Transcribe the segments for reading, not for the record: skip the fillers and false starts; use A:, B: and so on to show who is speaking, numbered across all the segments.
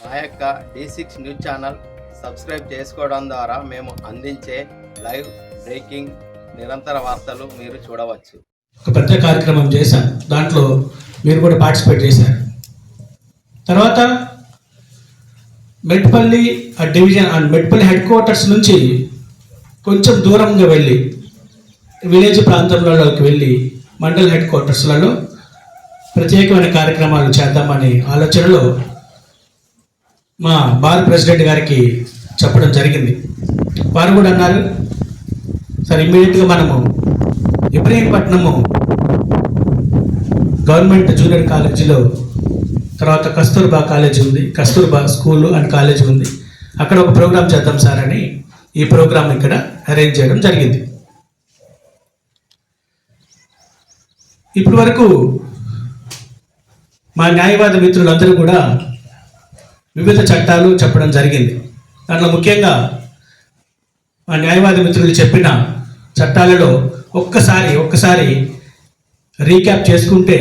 A: మా యొక్క D6 news channel subscribe చేసుకోవడం ద్వారా మేము అందించే లైవ్ బ్రేకింగ్ నిరంతర వార్తలు మీరు చూడవచ్చు.
B: ఒక పెద్ద కార్యక్రమం చేశాం, దాంట్లో మీరు కూడా పార్టిసిపేట్ చేశారు. తర్వాత Metpalli division and Metpalli headquarters నుంచి కొంచెం దూరంగా వెళ్ళి విలేజ్ ప్రాంతంలోకి వెళ్ళి మండల్ హెడ్ క్వార్టర్స్లలో ప్రత్యేకమైన కార్యక్రమాలు చేద్దామనే ఆలోచనలో మా బార్ ప్రెసిడెంట్ గారికి చెప్పడం జరిగింది. వారు కూడా అన్నారు, సార్ ఇమ్మీడియట్గా మనము ఇబ్రహీంపట్నము గవర్నమెంట్ జూనియర్ కాలేజీలో, తర్వాత కస్తూర్బా కాలేజీ ఉంది, కస్తూర్బా స్కూలు అండ్ కాలేజీ ఉంది, అక్కడ ఒక ప్రోగ్రామ్ చేద్దాం సార్ అని ఈ ప్రోగ్రామ్ ఇక్కడ అరేంజ్ చేయడం జరిగింది. ఇప్పటి వరకు మా న్యాయవాద మిత్రులందరూ కూడా వివిధ చట్టాలు చెప్పడం జరిగింది. దాంట్లో ముఖ్యంగా మా న్యాయవాద మిత్రులు చెప్పిన చట్టాలలో ఒక్కసారి రీక్యాప్ చేసుకుంటే,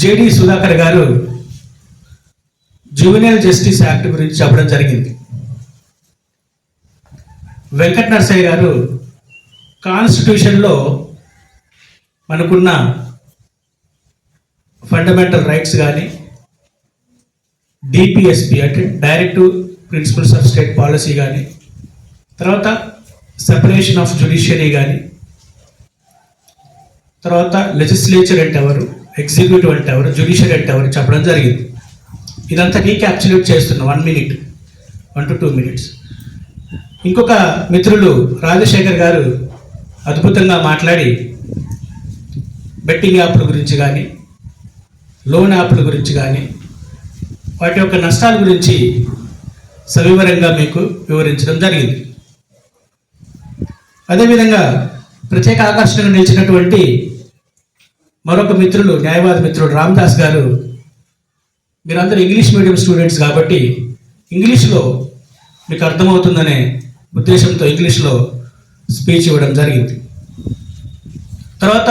B: జేడి సుధాకర్ గారు జువెనైల్ జస్టిస్ యాక్ట్ గురించి చెప్పడం జరిగింది. వెంకట నరసయ్య గారు కాన్స్టిట్యూషన్లో మనకున్న ఫండమెంటల్ రైట్స్ కానీ, డిపిఎస్పి అంటే directive principles of state policy కానీ, తర్వాత సెపరేషన్ ఆఫ్ జ్యుడిషియరీ కానీ, తర్వాత లెజిస్లేచర్ అంటే ఎవరు, ఎగ్జిక్యూటివ్ అంటే ఎవరు, జ్యుడిషియరీ అంటే ఎవరు చెప్పడం జరిగింది. ఇదంతా రీక్యాప్చులేట్ చేస్తున్న 1 minute 1 to 2 minutes. ఇంకొక మిత్రులు రాజశేఖర్ గారు అద్భుతంగా మాట్లాడి బెట్టింగ్ యాప్ల గురించి కానీ, లోన్ యాప్ల గురించి కానీ, వాటి యొక్క నష్టాల గురించి సవివరంగా మీకు వివరించడం జరిగింది. అదేవిధంగా ప్రత్యేక ఆకర్షణగా నిలిచినటువంటి మరొక మిత్రులు, న్యాయవాద మిత్రుడు రామదాస్ గారు, మీరందరూ ఇంగ్లీష్ మీడియం స్టూడెంట్స్ కాబట్టి ఇంగ్లీష్లో మీకు అర్థమవుతుందనే ఉద్దేశంతో ఇంగ్లీష్లో స్పీచ్ ఇవ్వడం జరిగింది. తర్వాత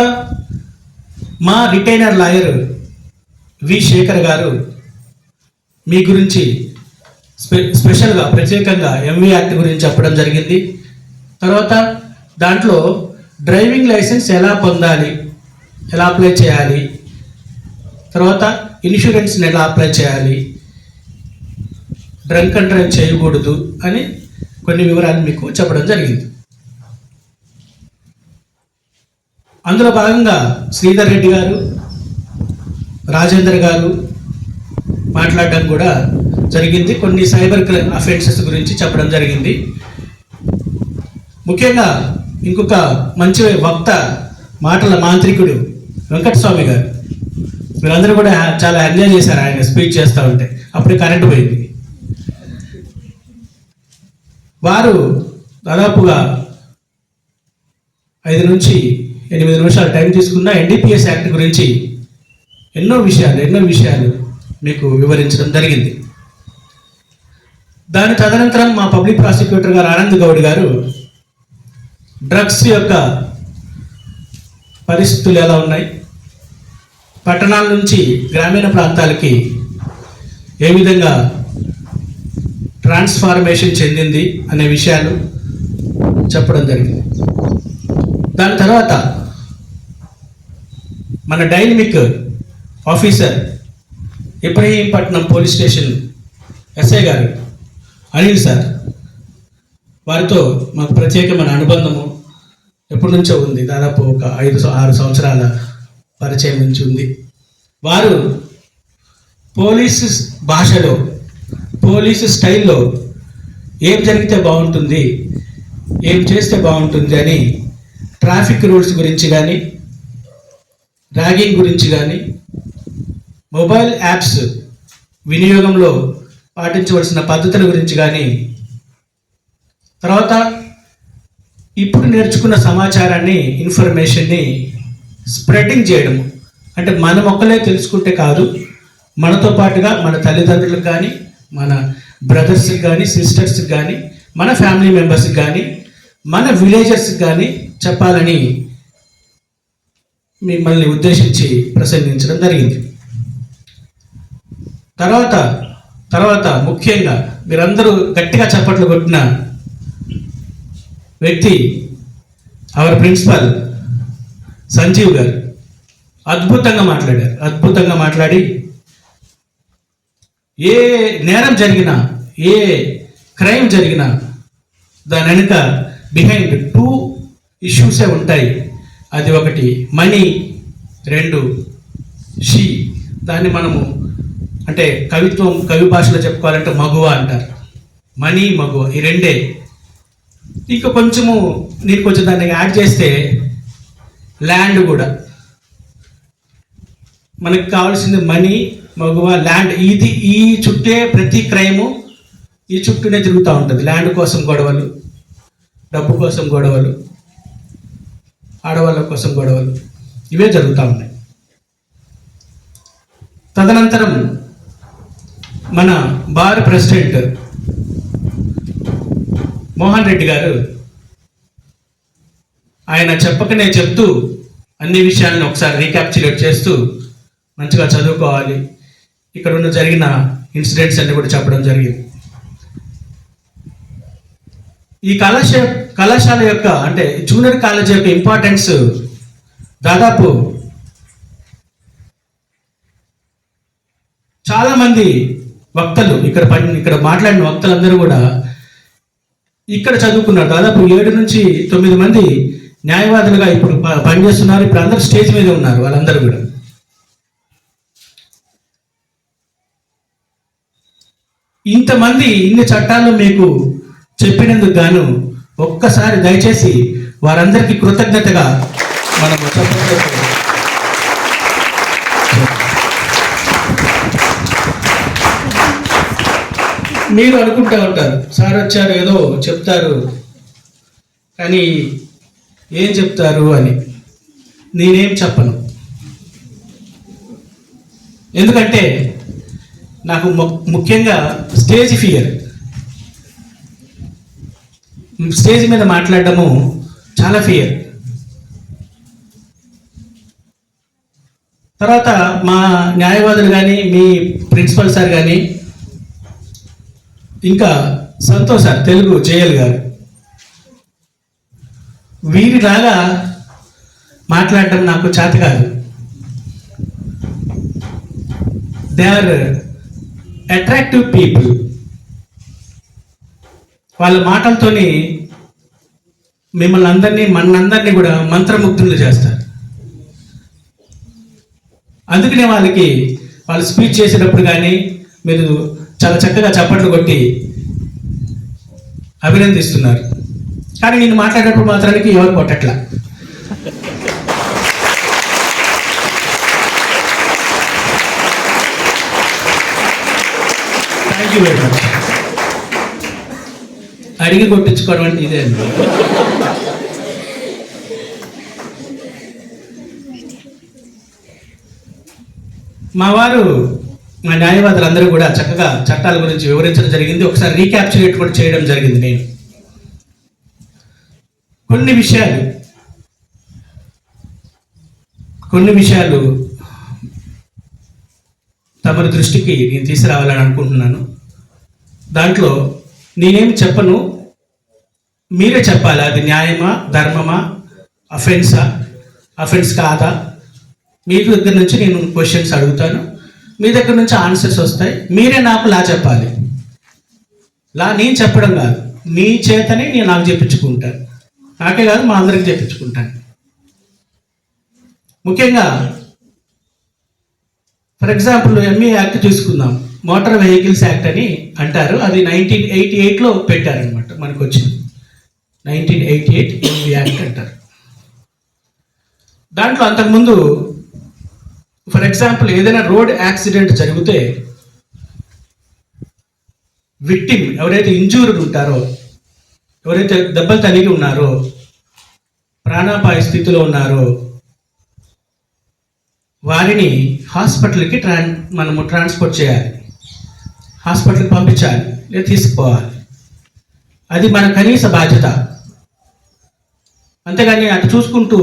B: మా రిటైనర్ లాయర్ వి శేఖర్ గారు మీ గురించి స్పెషల్గా ప్రత్యేకంగా ఎంవి యాక్ట్ గురించి చెప్పడం జరిగింది. తర్వాత దాంట్లో డ్రైవింగ్ లైసెన్స్ ఎలా పొందాలి, ఎలా అప్లై చేయాలి, తర్వాత ఇన్సూరెన్స్ని ఎలా అప్లై చేయాలి, డ్రంక్ అండ్ డ్రైవ్ చేయకూడదు అని కొన్ని వివరాలు మీకు చెప్పడం జరిగింది. అందులో భాగంగా శ్రీధర్ రెడ్డి గారు, రాజేందర్ గారు మాట్లాడడం కూడా జరిగింది. కొన్ని సైబర్ అఫెన్సెస్ గురించి చెప్పడం జరిగింది. ముఖ్యంగా ఇంకొక మంచి వక్త, మాటల మాంత్రికుడు వెంకటస్వామి గారు, వీళ్ళందరూ కూడా చాలా ఎంజాయ్ చేశారు ఆయన స్పీచ్ చేస్తూ ఉంటే. అప్పుడే కరెంటు పోయింది. వారు దాదాపుగా 5 నుంచి 8 నిమిషాలు టైం తీసుకున్న ఎన్డీపీఎస్ యాక్ట్ గురించి ఎన్నో విషయాలు మీకు వివరించడం జరిగింది. దాని తదనంతరం మా పబ్లిక్ ప్రాసిక్యూటర్ గారు ఆనంద్ గౌడ్ గారు డ్రగ్స్ యొక్క పరిస్థితులు ఎలా ఉన్నాయి, పట్టణాల నుంచి గ్రామీణ ప్రాంతాలకి ఏ విధంగా ట్రాన్స్ఫార్మేషన్ చెందింది అనే విషయాలు చెప్పడం జరిగింది. దాని తర్వాత మన dynamic officer Ibrahimpatnam police station SI గారు అనిల్ సార్, వారితో మాకు ప్రత్యేకమైన అనుబంధము ఎప్పటి నుంచో ఉంది. దాదాపు ఒక 5-6 సంవత్సరాల పరిచయం నుంచి ఉంది. వారు పోలీసు భాషలో, పోలీసు స్టైల్లో ఏం జరిగితే బాగుంటుంది, ఏం చేస్తే బాగుంటుంది అని ట్రాఫిక్ రూల్స్ గురించి కానీ, ర్యాగింగ్ గురించి కానీ, మొబైల్ యాప్స్ వినియోగంలో పాటించవలసిన పద్ధతుల గురించి కానీ, తర్వాత ఇప్పుడు నేర్చుకున్న సమాచారాన్ని, ఇన్ఫర్మేషన్ని స్ప్రెడింగ్ చేయడం, అంటే మనం ఒక్కలే తెలుసుకుంటే కాదు, మనతో పాటుగా మన తల్లిదండ్రులకు కానీ, మన బ్రదర్స్కి కానీ, సిస్టర్స్కి కానీ, మన ఫ్యామిలీ మెంబర్స్కి కానీ, మన విలేజర్స్కి కానీ చెప్పాలని మిమ్మల్ని ఉద్దేశించి ప్రసంగించడం జరిగింది. తర్వాత తర్వాత ముఖ్యంగా మీరందరూ గట్టిగా చప్పట్లు కొట్టిన వ్యక్తి అవర్ ప్రిన్సిపల్ సంజీవ్ గారు. అద్భుతంగా మాట్లాడి ఏ నేరం జరిగినా, ఏ క్రైమ్ జరిగినా దాని వెనుక బిహైండ్ 2 ఇష్యూసే ఉంటాయి. అది ఒకటి మనీ, 2 షీ. దాన్ని మనము అంటే కవి భాషలో చెప్పుకోవాలంటే మగువ అంటారు. మనీ, మగువ, ఈ రెండే. ఇంకా కొంచెము నేను కొంచెం దాన్ని యాడ్ చేస్తే ల్యాండ్ కూడా. మనకు కావాల్సింది మనీ, మగువ, ల్యాండ్. ఈ చుట్టే ప్రతి క్రైము ఈ చుట్టూనే తిరుగుతూ ఉంటుంది. ల్యాండ్ కోసం గొడవలు, డబ్బు కోసం గొడవలు, ఆడవాళ్ళ కోసం గొడవలు, ఇవే జరుగుతూ ఉన్నాయి. తదనంతరం మన బార్ ప్రెసిడెంట్ మోహన్ రెడ్డి గారు ఆయన చెప్పకనే చెప్తూ అన్ని విషయాలను ఒకసారి రీక్యాప్చులేట్ చేస్తూ మంచిగా చదువుకోవాలి, ఇక్కడ ఉన్న జరిగిన ఇన్సిడెంట్స్ అన్ని కూడా చెప్పడం జరిగింది. ఈ కళాశాల యొక్క అంటే జూనియర్ కాలేజ్ యొక్క ఇంపార్టెన్స్ దాదాపు చాలామంది వక్తలు ఇక్కడ మాట్లాడిన వక్తలందరూ కూడా ఇక్కడ చదువుకున్నారు. దాదాపు 7 నుంచి 9 మంది న్యాయవాదులుగా ఇప్పుడు పనిచేస్తున్నారు. ఇప్పుడు అందరూ స్టేజ్ మీద ఉన్నారు. వాళ్ళందరూ కూడా ఇంతమంది ఇన్ని చట్టాలు మీకు చెప్పినందుకు గాను ఒక్కసారి దయచేసి వారందరికీ కృతజ్ఞతగా మనము చెప్పలేదు. మీరు అనుకుంటూ ఉంటారు, సార్ వచ్చారు ఏదో చెప్తారు కానీ ఏం చెప్తారు అని. నేనేం చెప్పను, ఎందుకంటే నాకు ముఖ్యంగా స్టేజ్ ఫియర్. స్టేజ్ మీద మాట్లాడడము చాలా ఫియర్. తర్వాత మా న్యాయవాదులు కానీ, మీ ప్రిన్సిపల్ సార్ కానీ, ఇంకా సంతోష్ సార్ తెలుగు జేఎల్ గారు, వీరిలాగా మాట్లాడటం నాకు చేత కాదు. They are attractive people. వాళ్ళ మాటలతోని మిమ్మల్ని మనందరినీ కూడా మంత్రముగ్ధులు చేస్తారు. అందుకనే వాళ్ళు స్పీచ్ చేసేటప్పుడు కానీ మీరు చాలా చక్కగా చప్పట్లు కొట్టి అభినందిస్తున్నారు. కానీ నేను మాట్లాడేటప్పుడు మాత్రానికి ఎవరు కొట్టట్లా. Thank you very much. అడిగి కొట్టించుకోవడం అంటే ఇదే అండి. మా న్యాయవాదులందరూ కూడా చక్కగా చట్టాల గురించి వివరించడం జరిగింది. ఒకసారి రీక్యాప్చులేట్ కూడా చేయడం జరిగింది. నేను కొన్ని విషయాలు తమరి దృష్టికి నేను తీసుకురావాలని అనుకుంటున్నాను. దాంట్లో నేనేం చెప్పను, మీరే చెప్పాలి. అది న్యాయమా, ధర్మమా, అఫెన్స్ కాదా. మీ దగ్గర నుంచి నేను క్వశ్చన్స్ అడుగుతాను, మీ దగ్గర నుంచి ఆన్సర్స్ వస్తాయి. మీరే నాకు లా చెప్పాలి. లా నేను చెప్పడం కాదు, మీ చేతనే నేను నాకు చెప్పించుకుంటాను. నాకే కాదు, మా అందరికి చెప్పించుకుంటాను. ముఖ్యంగా ఫర్ ఎగ్జాంపుల్ ఎంఈ యాక్ట్ తీసుకుందాం. మోటార్ వెహికల్స్ యాక్ట్ అని అంటారు. అది 1988లో పెట్టారనమాట. మనకు వచ్చింది 1988 ఎంఈ యాక్ట్ అంటారు. దాంట్లో అంతకుముందు ఫర్ ఎగ్జాంపుల్ ఏదైనా రోడ్ యాక్సిడెంట్ జరిగితే విక్టిమ్ ఎవరైతే ఇంజూర్డ్ ఉంటారో, ఎవరైతే దెబ్బలు తగిలి ఉన్నారో, ప్రాణాపాయ స్థితిలో ఉన్నారో వారిని హాస్పిటల్కి మనము ట్రాన్స్పోర్ట్ చేయాలి, హాస్పిటల్కి పంపించాలి లేదా తీసుకుపోవాలి. అది మన కనీస బాధ్యత. అంతేగాని అటు చూసుకుంటూ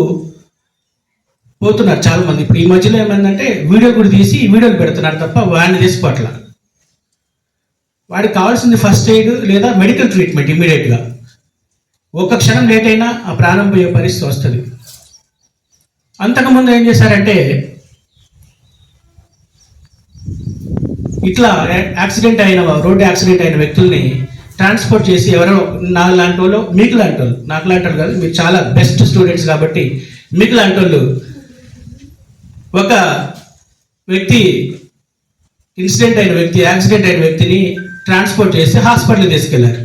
B: పోతున్నారు చాలామంది. ఇప్పుడు ఈ మధ్యలో ఏమైందంటే వీడియో కూడా తీసి వీడియోలు పెడుతున్నారు తప్ప వాడిని తీసుకోవట్లా. వాడికి కావాల్సింది ఫస్ట్ ఎయిడ్ లేదా మెడికల్ ట్రీట్మెంట్ ఇమీడియట్గా. ఒక క్షణం లేట్ అయినా ఆ ప్రాణం పోయే పరిస్థితి వస్తుంది. అంతకుముందు ఏం చేశారంటే, ఇట్లా రోడ్డు యాక్సిడెంట్ అయిన వ్యక్తుల్ని ట్రాన్స్పోర్ట్ చేసి ఎవరో నాకు లాంటి వాళ్ళు, మీకు లాంటి వాళ్ళు, నాకు లాంటి వాళ్ళు కాదు, మీరు చాలా బెస్ట్ స్టూడెంట్స్ కాబట్టి మీకు లాంటి వాళ్ళు ఒక వ్యక్తి యాక్సిడెంట్ అయిన వ్యక్తిని ట్రాన్స్పోర్ట్ చేసి హాస్పిటల్కి తీసుకెళ్లారు.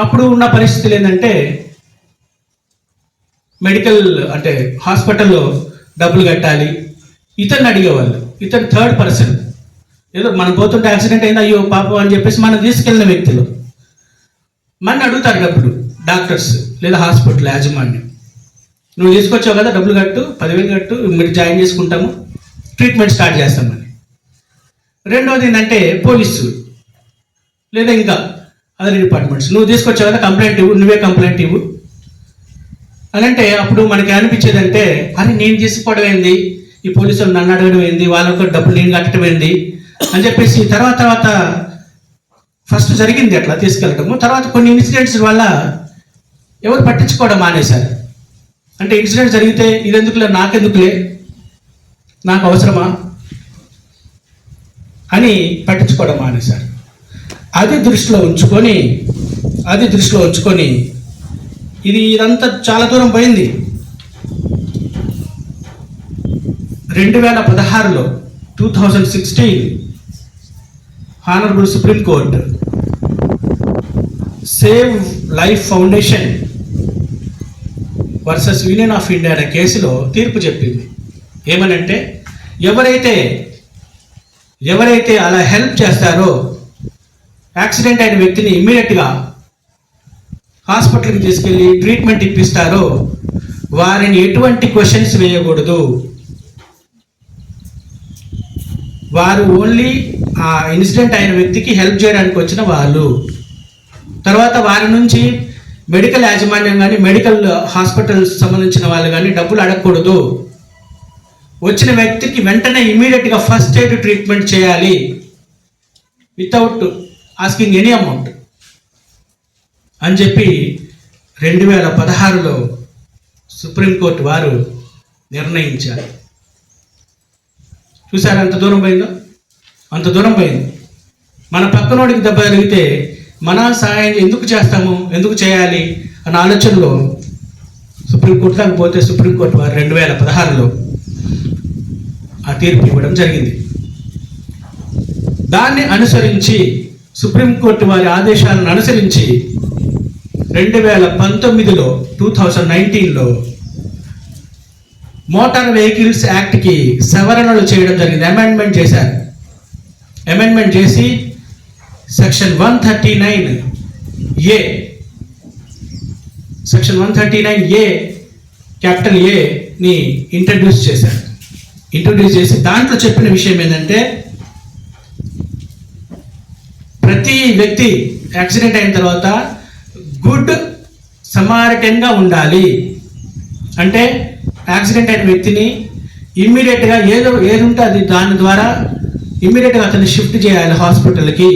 B: అప్పుడు ఉన్న పరిస్థితులు ఏంటంటే, హాస్పిటల్లో డబ్బులు కట్టాలి. ఇతన్ని అడిగేవాళ్ళు. ఇతను థర్డ్ పర్సన్, ఏదో మనం పోతుంటే యాక్సిడెంట్ అయింది, అయ్యో పాపం అని చెప్పేసి మనం తీసుకెళ్ళిన వ్యక్తులు మన అడుగుతారు డబ్బులు. డాక్టర్స్ లేదా హాస్పిటల్ యాజమాన్యం, నువ్వు తీసుకొచ్చావు కదా, డబ్బులు కట్టు, 10,000 కట్టు, మీరు జాయిన్ చేసుకుంటాము, ట్రీట్మెంట్ స్టార్ట్ చేస్తామని. రెండవది ఏంటంటే పోలీసు లేదా ఇంకా అదర్ డిపార్ట్మెంట్స్, నువ్వు తీసుకొచ్చావు కదా, నువ్వే కంప్లైంట్ ఇవ్వు అని అంటే, అప్పుడు మనకి అనిపించేది అంటే, అరే నేను తీసుకోవడం ఏంది, ఈ పోలీసులు నన్ను అడగడం ఏంది, వాళ్ళకు డబ్బులు నేను కట్టడం ఏంది అని చెప్పేసి తర్వాత ఫస్ట్ జరిగింది అట్లా తీసుకెళ్ళడము. తర్వాత కొన్ని ఇన్సిడెంట్స్ వల్ల ఎవరు పట్టించుకోవడం మానేశారు. అంటే ఇన్సిడెంట్ జరిగితే ఇదెందుకులే, నాకెందుకులే, నాకు అవసరమా అని పట్టించుకోవడం మానేశారు. అది దృష్టిలో ఉంచుకొని ఇదంతా చాలా దూరం పోయింది. 2016లో 2016 honourable supreme court save life foundation versus union of India అనే కేసులో తీర్పు చెప్పింది. ఏమనంటే, ఎవరైతే అలా హెల్ప్ చేస్తారో, యాక్సిడెంట్ అయిన వ్యక్తిని ఇమ్మీడియట్గా హాస్పిటల్కి తీసుకెళ్ళి ట్రీట్మెంట్ ఇప్పిస్తారో వారిని ఎటువంటి క్వశ్చన్స్ వేయకూడదు. వారు ఓన్లీ ఆ ఇన్సిడెంట్ అయిన వ్యక్తికి హెల్ప్ చేయడానికి వచ్చిన వాళ్ళు. తర్వాత వారి నుంచి మెడికల్ యాజమాన్యం కానీ మెడికల్ హాస్పిటల్స్ సంబంధించిన వాళ్ళు కానీ డబ్బులు అడగకూడదు. వచ్చిన వ్యక్తికి వెంటనే ఇమీడియట్గా ఫస్ట్ ఎయిడ్ ట్రీట్మెంట్ చేయాలి వితౌట్ ఆస్కింగ్ ఎనీ అమౌంట్ అని చెప్పి 2016లో సుప్రీంకోర్టు వారు నిర్ణయించారు. చూసారా అంత దూరం పోయిందో? అంత దూరం పోయింది. మన పక్కనోడికి దెబ్బ జరిగితే మన సహాయం ఎందుకు చేస్తాము, ఎందుకు చేయాలి అన్న ఆలోచనలో సుప్రీంకోర్టు దాకా పోతే సుప్రీంకోర్టు వారు 2016లో ఆ తీర్పు ఇవ్వడం జరిగింది. దాన్ని అనుసరించి సుప్రీంకోర్టు వారి ఆదేశాలను అనుసరించి 2019లో మోటార్ వెహికల్స్ యాక్ట్కి సవరణలు చేయడం జరిగింది. అమెండ్మెంట్ చేశారు. అమెండ్మెంట్ చేసి సెక్షన్ 139A క్యాపిటల్ ఏని ఇంట్రడ్యూస్ చేశారు. ఇంట్రడ్యూస్ చేసి దాంట్లో చెప్పిన విషయం ఏంటంటే, ప్రతి వ్యక్తి యాక్సిడెంట్ అయిన తర్వాత గుడ్ సమారిటన్గా ఉండాలి. అంటే యాక్సిడెంట్ అయిన వ్యక్తిని ఇమ్మీడియట్గా ఏది ఉంటే అది దాని ద్వారా ఇమ్మీడియట్గా అతన్ని షిఫ్ట్ చేయాలి హాస్పిటల్కి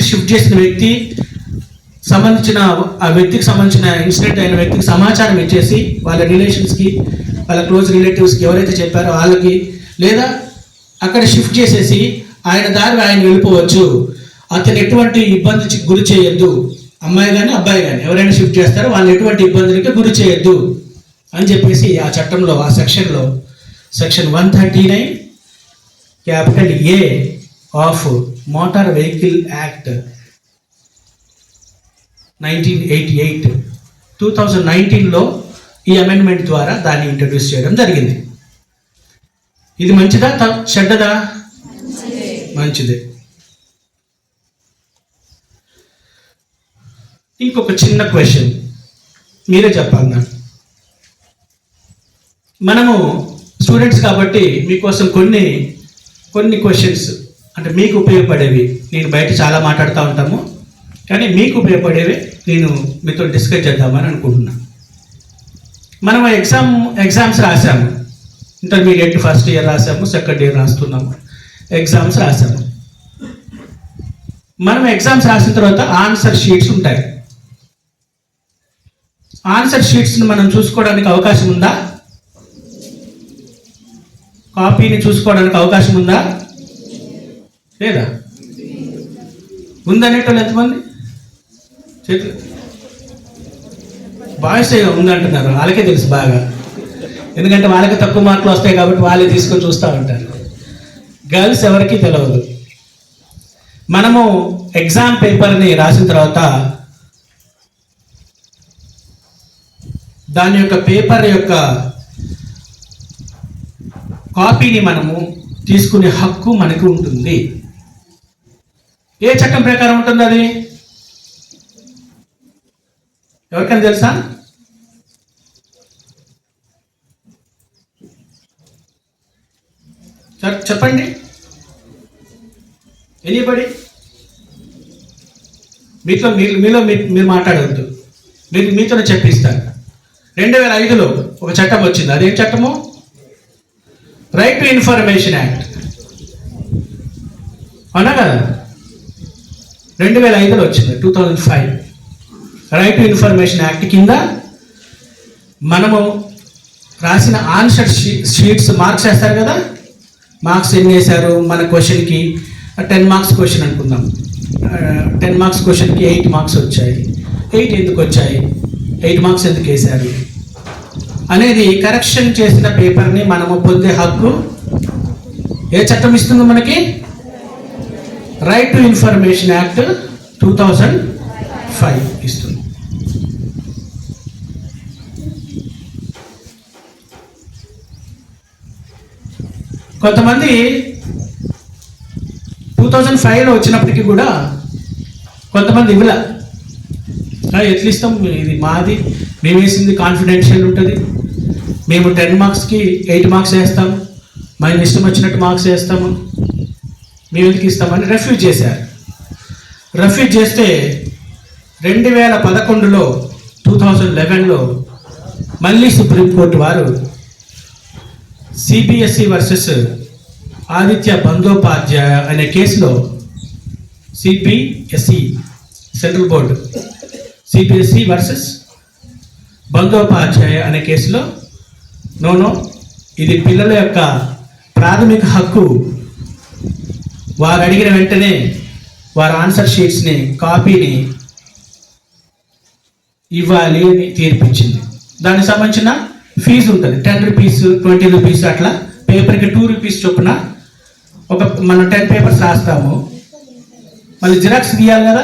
B: షిఫ్ట్ చేసిన వ్యక్తి ఆ వ్యక్తికి సంబంధించిన ఇన్సిడెంట్ అయిన వ్యక్తికి సమాచారం ఇచ్చేసి వాళ్ళ రిలేషన్స్కి, వాళ్ళ క్లోజ్ రిలేటివ్స్కి ఎవరైతే చెప్పారో వాళ్ళకి, లేదా అక్కడ షిఫ్ట్ చేసేసి ఆయన దారి ఆయన వెళ్ళిపోవచ్చు. అతను ఎటువంటి ఇబ్బందికి గురి చేయొద్దు. అమ్మాయి కానీ అబ్బాయి కానీ ఎవరైనా షిఫ్ట్ చేస్తారో వాళ్ళు ఎటువంటి ఇబ్బందులకి గురి చేయొద్దు అని చెప్పేసి ఆ చట్టంలో, ఆ సెక్షన్లో section 139 capital A of motor vehicle act 1988 2019లో ఈ అమెండ్మెంట్ ద్వారా దాన్ని ఇంట్రడ్యూస్ చేయడం జరిగింది. ఇది మంచిదా చెడ్డదా? మంచిదే. ఇంకొక చిన్న క్వశ్చన్ మీరే చెప్పాలి నాకు. మనము స్టూడెంట్స్ కాబట్టి మీకోసం కొన్ని క్వశ్చన్స్, అంటే మీకు ఉపయోగపడేవి, నేను బయట చాలా మాట్లాడుతూ ఉంటాము కానీ మీకు ఉపయోగపడేవి నేను మీతో డిస్కస్ చేద్దామని అనుకుంటున్నాను. మనం ఎగ్జామ్స్ రాసాము. ఇంటర్మీడియట్ ఫస్ట్ ఇయర్ రాసాము, సెకండ్ ఇయర్ రాస్తున్నాము. ఎగ్జామ్స్ రాసాము. మనం ఎగ్జామ్స్ రాసిన తర్వాత ఆన్సర్ షీట్స్ ఉంటాయి. ఆన్సర్ షీట్స్ని మనం చూసుకోవడానికి అవకాశం ఉందా? కాపీని చూసుకోవడానికి అవకాశం ఉందా లేదా? ఉందనేటోళ్ళు ఎంతమంది చేతులు? బాయ్స్ ఉందంటున్నారు, వాళ్ళకే తెలుసు బాగా, ఎందుకంటే వాళ్ళకి తక్కువ మార్కులు వస్తాయి కాబట్టి వాళ్ళే తీసుకొని చూస్తూ ఉంటారు. గర్ల్స్ ఎవరికి తెలియదు. మనము ఎగ్జామ్ పేపర్ని రాసిన తర్వాత దాని యొక్క పేపర్ యొక్క కాపీని మనము తీసుకునే హక్కు మనకు ఉంటుంది. ఏ చట్టం ప్రకారం ఉంటుంది అది? ఎవరికైనా తెలుసా? చెప్పండి. ఎనీబడి? మీరు మాట్లాడవద్దు, మీతోనే చెప్పిస్తాను. 2005లో ఒక చట్టం వచ్చింది. అదేం చట్టము? Right to information act. అవునా కదా? 2005లో వచ్చింది, 2005. రైట్ టు ఇన్ఫర్మేషన్ యాక్ట్ కింద మనము రాసిన ఆన్సర్ షీట్స్ మార్క్స్ వేస్తారు కదా. మార్క్స్ ఎన్ని వేశారు? మన క్వశ్చన్కి 10 మార్క్స్ క్వశ్చన్ అనుకుందాం. 10 మార్క్స్ క్వశ్చన్కి 8 మార్క్స్ వచ్చాయి. 8 ఎందుకు వచ్చాయి, 8 మార్క్స్ ఎందుకు వేశారు అనేది కరెక్షన్ చేసిన పేపర్ని మనము పొందే హక్కు ఏ చట్టం ఇస్తుంది మనకి? రైట్ టు ఇన్ఫర్మేషన్ యాక్ట్ 2005 ఇస్తుంది. కొంతమంది 2005లో వచ్చినప్పటికీ కూడా కొంతమంది ఇవ్వలే. ఎట్లా ఇస్తాం, ఇది మాది, మేము వేసింది కాన్ఫిడెన్షియల్ ఉంటుంది, మేము 10 మార్క్స్కి 8 మార్క్స్ వేస్తాము, మేము ఇష్టం వచ్చినట్టు మార్క్స్ వేస్తాము, మేము ఎందుకు ఇస్తామని రెఫ్యూజ్ చేశారు. రెఫ్యూజ్ చేస్తే 2011లో 2011లో మళ్ళీ సుప్రీంకోర్టు వారు సిబిఎస్ఈ వర్సెస్ ఆదిత్య బందోపాధ్యాయ అనే కేసులో, CBSE central board CBSE versus Bandopadhyay అనే కేసులో నో, ఇది పిల్లల యొక్క ప్రాథమిక హక్కు, వారు అడిగిన వెంటనే వారి ఆన్సర్ షీట్స్ని కాపీని ఇవ్వాలి అని తీర్పిచ్చింది. దానికి సంబంధించిన ఫీజు ఉంటుంది, 10 రూపీస్ 20 రూపీస్ అట్లా, పేపర్కి 2 రూపీస్ చొప్పున. మనం 10 పేపర్స్ రాస్తాము, మళ్ళీ జిరాక్స్ తీయాలి కదా,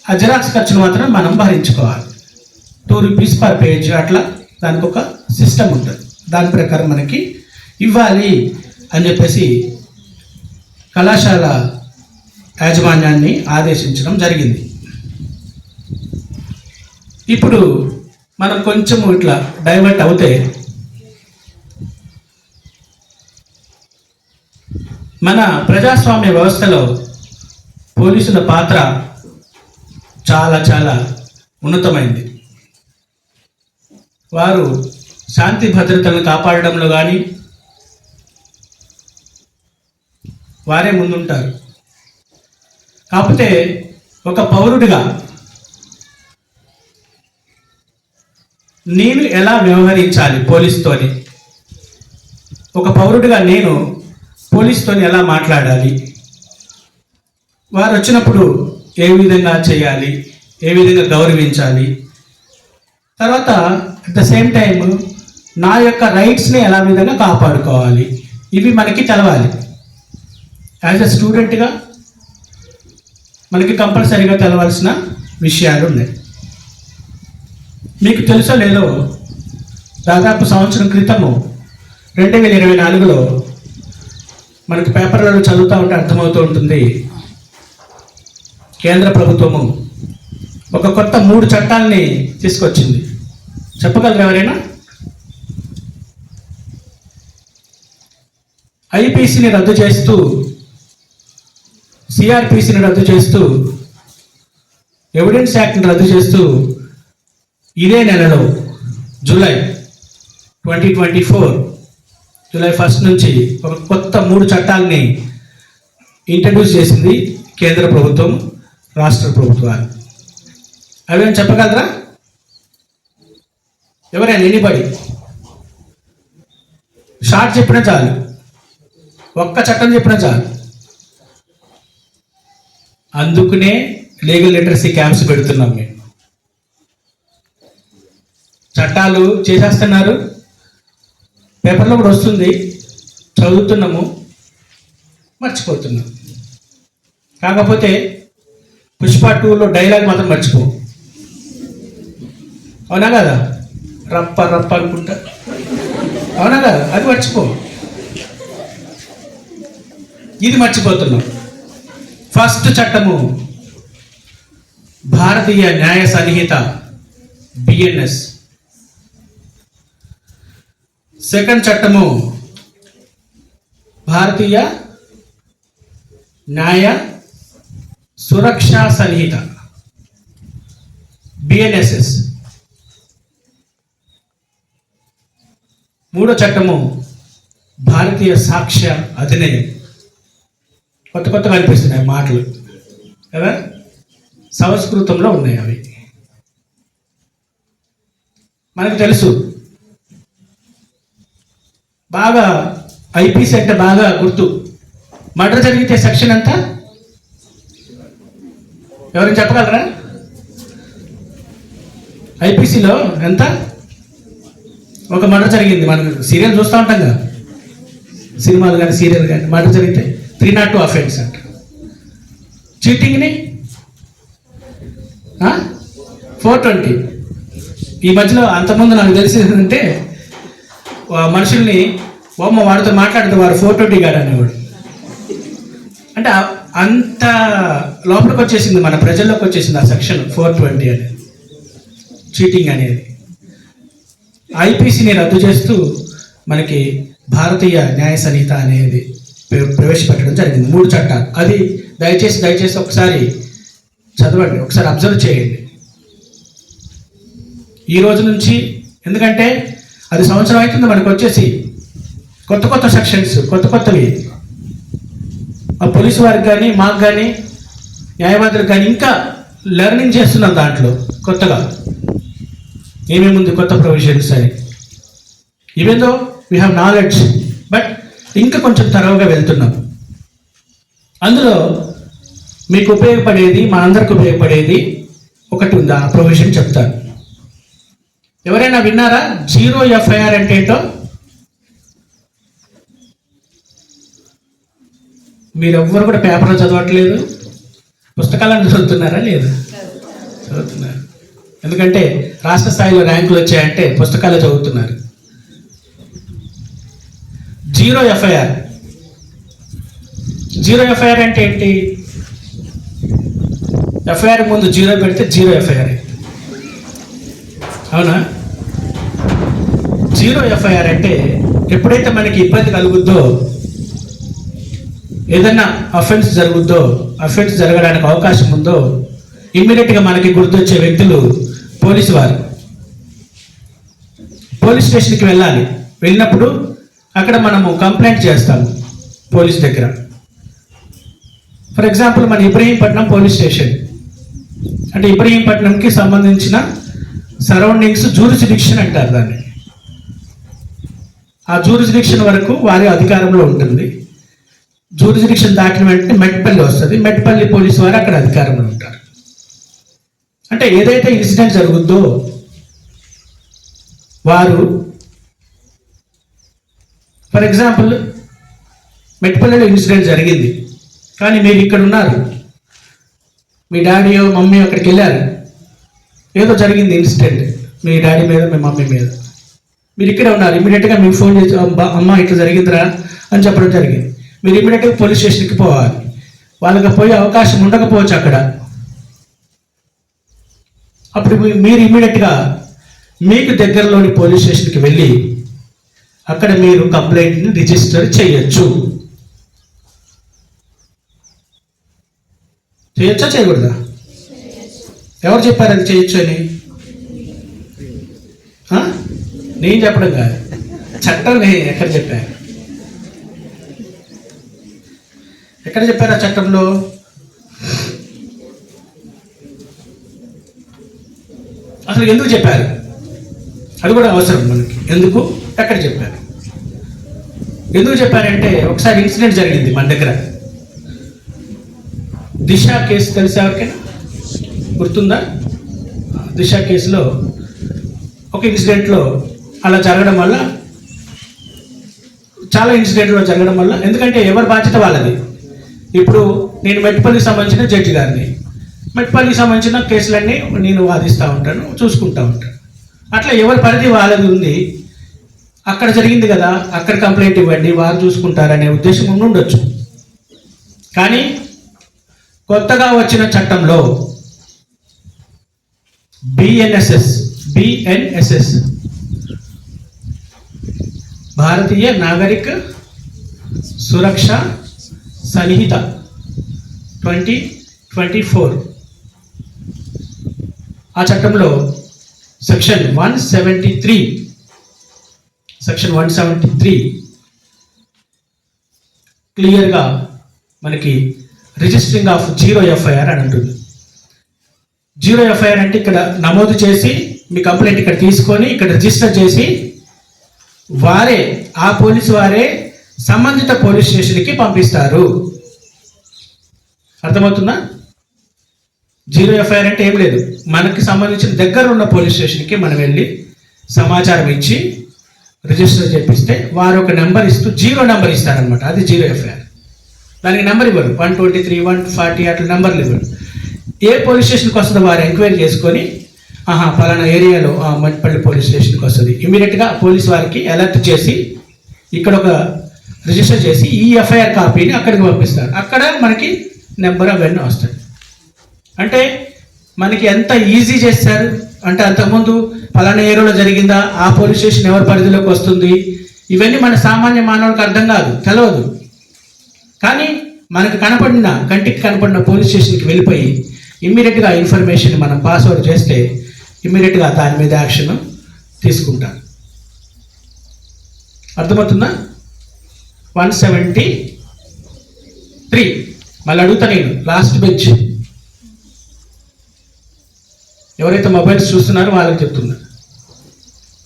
B: ఆ జిరాక్స్ ఖర్చులు మాత్రం మనం భరించుకోవాలి. 2 రూపీస్ పర్ పేజ్ అట్లా దానికి ఒక సిస్టమ్ ఉంటుంది. దాని ప్రకారం మనకి ఇవ్వాలి అని చెప్పేసి కళాశాల యాజమాన్యాన్ని ఆదేశించడం జరిగింది. ఇప్పుడు మనం కొంచెం ఇట్లా డైవర్ట్ అవుతే మన ప్రజాస్వామ్య వ్యవస్థలో పోలీసుల పాత్ర చాలా చాలా ఉన్నతమైంది. వారు శాంతి భద్రతలను కాపాడడంలో కానీ వారే ముందుంటారు. కాకపోతే ఒక పౌరుడిగా నేను ఎలా వ్యవహరించాలి పోలీసుతోని, ఒక పౌరుడిగా నేను పోలీసుతోని ఎలా మాట్లాడాలి, వారు వచ్చినప్పుడు ఏ విధంగా చేయాలి, ఏ విధంగా గౌరవించాలి, తర్వాత అట్ ద సేమ్ టైం నా యొక్క రైట్స్ని ఎలా విధంగా కాపాడుకోవాలి, ఇవి మనకి తెలవాలి. యాజ్ ఎ స్టూడెంట్గా మనకి కంపల్సరీగా తెలవాల్సిన విషయాలు ఉన్నాయి. మీకు తెలుసో లేదో, దాదాపు సంవత్సరం క్రితము 2024లో మనకి పేపర్లలో చదువుతూ ఉంటే అర్థమవుతూ ఉంటుంది, కేంద్ర ప్రభుత్వము ఒక కొత్త 3 చట్టాలని తీసుకొచ్చింది. చెప్పగలరు ఎవరైనా? ఐపీసీని రద్దు చేస్తూ, సిఆర్పిసిని రద్దు చేస్తూ, ఎవిడెన్స్ యాక్ట్ని రద్దు చేస్తూ ఇదే నెలలో జూలై 2024 జూలై 1 నుంచి ఒక కొత్త 3 చట్టాలని ఇంట్రడ్యూస్ చేసింది కేంద్ర ప్రభుత్వం, రాష్ట్ర ప్రభుత్వాలు. అవేం చెప్పగలరా? ఎవరైనా ఎనీబడి షార్ట్ చెప్పినా చాలు, ఒక్క చట్టం చెప్పినా చాలు. అందుకునే లీగల్ లిటరసీ క్యాంప్స్ పెడుతున్నాం మేము. చట్టాలు చేసేస్తున్నారు, పేపర్లో కూడా వస్తుంది, చదువుతున్నాము, మర్చిపోతున్నాం. కాకపోతే పుష్ప 2లో డైలాగ్ మాత్రం మర్చిపో. అవునా కదా? రప్ప రప్ప అనుకుంటా, అవునా కదా? అది మర్చిపో. ఇది మర్చిపోతున్నాం. ఫస్ట్ చట్టము భారతీయ న్యాయ సంహిత బిఎన్ఎస్. సెకండ్ చట్టము భారతీయ న్యాయ సురక్షా సంహిత బిఎన్ఎస్ఎస్. మూడో చట్టము భారతీయ సాక్ష్య అధినియం. కొత్త కొత్తగా అనిపిస్తున్నాయి మాటలు కదా, సంస్కృతంలో ఉన్నాయి అవి. మనకు తెలుసు బాగా, ఐపీసీ అంటే బాగా గుర్తు. మర్డర్ జరిగితే సెక్షన్ ఎంత? ఎవరైనా చెప్పగలరా? ఐపీసీలో ఎంత? ఒక మర్డర్ జరిగింది, మనం సీరియల్ చూస్తూ ఉంటాం కదా, సినిమాలు కానీ సీరియల్ కానీ, మర్డర్ జరిగితే 302 అఫెన్స్ అంట. చీటింగ్ని 420. ఈ మధ్యలో అంతకుముందు నాకు తెలిసిందంటే మనుషుల్ని వాడితో మాట్లాడితే వారు 420 గాడు అనేవాడు. అంటే అంత లోపలికి వచ్చేసింది, మన ప్రజల్లోకి వచ్చేసింది ఆ సెక్షన్ 420 అనేది, చీటింగ్ అనేది. ఐపీసీని రద్దు చేస్తూ మనకి భారతీయ న్యాయ సంహిత అనేది ప్రవేశపెట్టడం జరిగింది. 3 చట్టాలు. అది దయచేసి ఒకసారి చదవండి, ఒకసారి అబ్జర్వ్ చేయండి ఈ రోజు నుంచి. ఎందుకంటే అది సంవత్సరం అవుతుంది మనకు వచ్చేసి, కొత్త సెక్షన్స్, కొత్తవి. ఆ పోలీసు వారికి కానీ, మాకు కానీ, న్యాయవాదులకు కానీ ఇంకా లెర్నింగ్ చేస్తున్నాం దాంట్లో కొత్తగా ఏమేముంది, కొత్త ప్రొవిజన్స్ అని. Even though we have knowledge, but ఇంకా కొంచెం తరవుగా వెళ్తున్నాం. అందులో మీకు ఉపయోగపడేది, మనందరికి ఉపయోగపడేది ఒకటి ఉంది, ఆ ప్రొవిజన్ చెప్తాను. ఎవరైనా విన్నారా 0 ఎఫ్ఐఆర్ అంటే ఏంటో? మీరెవ్వరు కూడా పేపర్లో చదవట్లేదు, పుస్తకాలను చదువుతున్నారా? లేదు, చదువుతున్నారు. ఎందుకంటే రాష్ట్ర స్థాయిలో ర్యాంకులు వచ్చాయంటే పుస్తకాలు చదువుతున్నారు. 0 ఎఫ్ఐఆర్. 0 ఎఫ్ఐఆర్ అంటే ఏంటి? ఎఫ్ఐఆర్ ముందు 0 పెడితే 0 ఎఫ్ఐఆర్. అవునా? 0 ఎఫ్ఐఆర్ అంటే ఎప్పుడైతే మనకి ఇబ్బంది కలుగుద్దో, ఏదన్నా అఫెన్స్ జరుగుద్దో, అఫెన్స్ జరగడానికి అవకాశం ఉందో, ఇమ్మీడియట్గా మనకి గుర్తొచ్చే వ్యక్తులు పోలీసు వారు. పోలీస్ స్టేషన్కి వెళ్ళాలి. వెళ్ళినప్పుడు అక్కడ మనము కంప్లైంట్ చేస్తాము పోలీస్ దగ్గర. ఫర్ ఎగ్జాంపుల్ మన ఇబ్రహీంపట్నం పోలీస్ స్టేషన్ అంటే ఇబ్రహీంపట్నంకి సంబంధించిన సరౌండింగ్స్ జూరిస్డిక్షన్ అంటారు దాన్ని. ఆ జూరిస్డిక్షన్ వరకు వారి అధికారంలో ఉంటుంది. జూరిస్డిక్షన్ దాటిన వెంటనే మెట్పల్లి వస్తుంది. మెట్పల్లి పోలీసు వారు అక్కడ అధికారంలో ఉంటారు. అంటే ఏదైతే ఇన్సిడెంట్ జరుగుద్దో వారు, ఫర్ ఎగ్జాంపుల్ మెట్పల్లిలో ఇన్సిడెంట్ జరిగింది, కానీ మీరు ఇక్కడ ఉన్నారు, మీ డాడీయో మమ్మీ అక్కడికి వెళ్ళారు, ఏదో జరిగింది ఇన్సిడెంట్ మీ డాడీ మీద, మీ మమ్మీ మీద, మీరు ఇక్కడే ఉన్నారు. ఇమీడియట్గా మీకు ఫోన్ చేసి అమ్మ ఇట్లా జరిగిందిరా అని చెప్పడం జరిగింది. మీరు ఇమీడియట్గా పోలీస్ స్టేషన్కి పోవాలి. వాళ్ళకి పోయే అవకాశం ఉండకపోవచ్చు అక్కడ. అప్పుడు మీరు ఇమీడియట్గా మీకు దగ్గరలోని పోలీస్ స్టేషన్కి వెళ్ళి అక్కడ మీరు కంప్లైంట్ని రిజిస్టర్ చేయొచ్చు. చేయొచ్చా చేయకూడదా? ఎవరు చెప్పారు అది చేయొచ్చు అని? నేను చెప్పడం కాదు, చట్టం ఎక్కడ చెప్పాను? ఎక్కడ చెప్పారు ఆ చట్టంలో? అసలు ఎందుకు చెప్పారు? అది కూడా అవసరం మనకి. ఎందుకు, ఎక్కడ చెప్పారు? ఎందుకు చెప్పారంటే ఒకసారి ఇన్సిడెంట్ జరిగింది మన దగ్గర. దిశ కేసు తెలిసి ఎవరికైనా గుర్తుందా? దిశ కేసులో ఒక ఇన్సిడెంట్లో అలా జరగడం వల్ల, చాలా ఇన్సిడెంట్లో జరగడం వల్ల, ఎందుకంటే ఎవరి బాధ్యత వాళ్ళది. ఇప్పుడు నేను మెట్పల్లికి సంబంధించిన జడ్జి గారిని, మెట్పల్లికి సంబంధించిన కేసులన్నీ నేను వాదిస్తూ ఉంటాను, చూసుకుంటూ ఉంటాను. అట్లా ఎవరి పరిధి వాళ్ళది ఉంది. అక్కడ జరిగింది కదా, అక్కడ కంప్లైంట్ ఇవ్వండి, వారు చూసుకుంటారనే ఉద్దేశం ఉండొచ్చు. కానీ కొత్తగా వచ్చిన చట్టంలో బిఎన్ఎస్ఎస్ భారతీయ నాగరిక సురక్ష సంహిత 2024, ఆ చట్టంలో సెక్షన్ 173 క్లియర్గా మనకి రిజిస్టరింగ్ ఆఫ్ జీరో ఎఫ్ఐఆర్ అని ఉంటుంది. జీరో ఎఫ్ఐఆర్ అంటే ఇక్కడ నమోదు చేసి మీ కంప్లైంట్ ఇక్కడ తీసుకొని ఇక్కడ రిజిస్టర్ చేసి వారే, ఆ పోలీసు వారే సంబంధిత పోలీస్ స్టేషన్కి పంపిస్తారు. అర్థమవుతుందా? జీరో ఎఫ్ఐఆర్ అంటే ఏం లేదు, మనకి సంబంధించిన దగ్గర ఉన్న పోలీస్ స్టేషన్కి మనం వెళ్ళి సమాచారం ఇచ్చి రిజిస్టర్ చేపిస్తే వారు ఒక నెంబర్ ఇస్తూ జీరో నెంబర్ ఇస్తారనమాట. అది జీరో ఎఫ్ఐఆర్. దానికి నెంబర్ ఇవ్వరు, 123, 140 అట్లా నెంబర్లు ఇవ్వరు. ఏ పోలీస్ స్టేషన్కి వస్తుందో వారు ఎంక్వైరీ చేసుకొని, పలానా ఏరియాలో మట్టిపల్లి పోలీస్ స్టేషన్కి వస్తుంది, ఇమీడియట్గా పోలీస్ వారికి అలర్ట్ చేసి ఇక్కడ ఒక రిజిస్టర్ చేసి ఈ ఎఫ్ఐఆర్ కాపీని అక్కడికి పంపిస్తారు. అక్కడ మనకి నెంబర్ అవన్నీ వస్తాయి. అంటే మనకి ఎంత ఈజీ చేస్తారు అంటే, అంతకుముందు పలానా ఏరియాలో జరిగిందా, ఆ పోలీస్ స్టేషన్ ఎవరి పరిధిలోకి వస్తుంది, ఇవన్నీ మన సామాన్య మానవులకు అర్థం కాదు, తెలియదు. కానీ మనకు కంటికి కనపడిన పోలీస్ స్టేషన్కి వెళ్ళిపోయి ఇమ్మీడియట్గా ఇన్ఫర్మేషన్ మనం పాస్వర్డ్ చేస్తే ఇమ్మీడియట్గా దాని మీద యాక్షన్ తీసుకుంటారు. అర్థమవుతుందా? 173 మళ్ళీ అడుగుతా నేను, లాస్ట్ బెంచ్ ఎవరైతే మొబైల్స్ చూస్తున్నారో వాళ్ళకి చెప్తున్నా.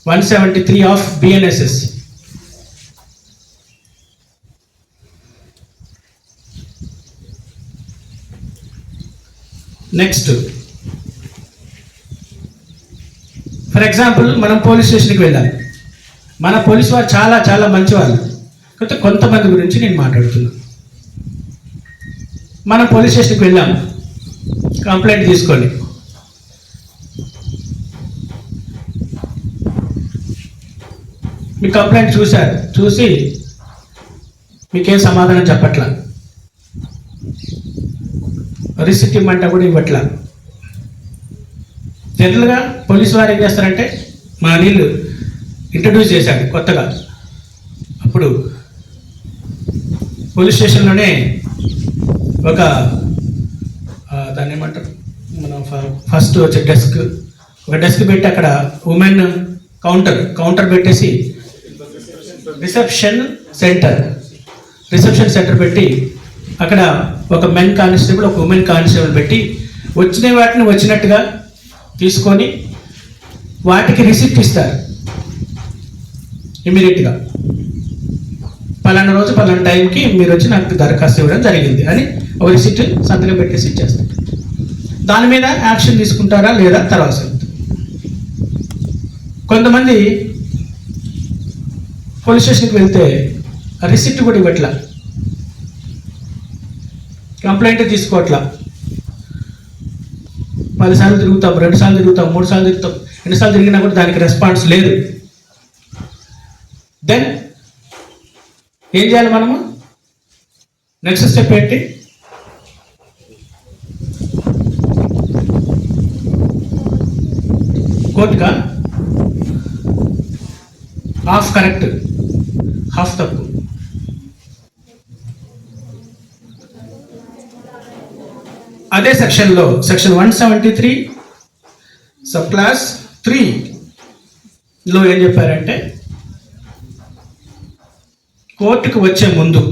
B: 173 of BNSS. Next, for example మనం పోలీస్ స్టేషన్కి వెళ్ళాలి. మన పోలీసు వారు చాలా చాలా మంచి వాళ్ళు, కాకపోతే కొంతమంది గురించి నేను మాట్లాడుతున్నాను. మనం పోలీస్ స్టేషన్కి వెళ్ళాం, కంప్లైంట్ తీసుకోండి. మీ కంప్లైంట్ చూశారు, చూసి మీకేం సమాధానం చెప్పట్లా, రిసిప్ట్ ఇవ్వమంటే కూడా ఇవ్వట్లా. జనరల్గా పోలీసు వారు ఏం చేస్తారంటే, మా నీళ్ళు ఇంట్రడ్యూస్ చేశాడు కొత్తగా, అప్పుడు పోలీస్ స్టేషన్లోనే ఒక దాన్ని ఏమంటారు, మనం ఫస్ట్ వచ్చే ఒక డెస్క్ పెట్టి అక్కడ ఉమెన్ కౌంటర్ పెట్టేసి రిసెప్షన్ సెంటర్ పెట్టి అక్కడ ఒక మెన్ కానిస్టేబుల్, ఒక ఉమెన్ కానిస్టేబుల్ పెట్టి వచ్చిన వాటిని వచ్చినట్టుగా తీసుకొని వాటికి రిసిప్ట్ ఇస్తారు ఇమీడియట్గా. పలానా రోజు పలానా టైంకి మీరు వచ్చి నాకు దరఖాస్తు ఇవ్వడం జరిగింది అని ఒక రిసిప్ట్ సంతకం పెట్టేసి ఇచ్చేస్తారు. దాని మీద యాక్షన్ తీసుకుంటారా లేదా తర్వాత. కొంతమంది పోలీస్ స్టేషన్కి వెళ్తే రిసిప్ట్ కూడా ఇవ్వట్లా, కంప్లైంట్ తీసుకోవట్లా. 10 సార్లు తిరుగుతాం, 2 సార్లు తిరుగుతాం, 3 సార్లు తిరుగుతాం, ఎన్నిసార్లు తిరిగినా కూడా దానికి రెస్పాన్స్ లేదు. దెన్ ఏం చేయాలి మనము? నెక్స్ట్ స్టెప్ ఏంటి? కోర్టుగా హాఫ్ కరెక్ట్, హాఫ్ తప్పు. అదే సెక్షన్లో సెక్షన్ 173 సబ్ క్లాస్ 3లో ఏం చెప్పారంటే, కోర్టుకి వచ్చే ముందు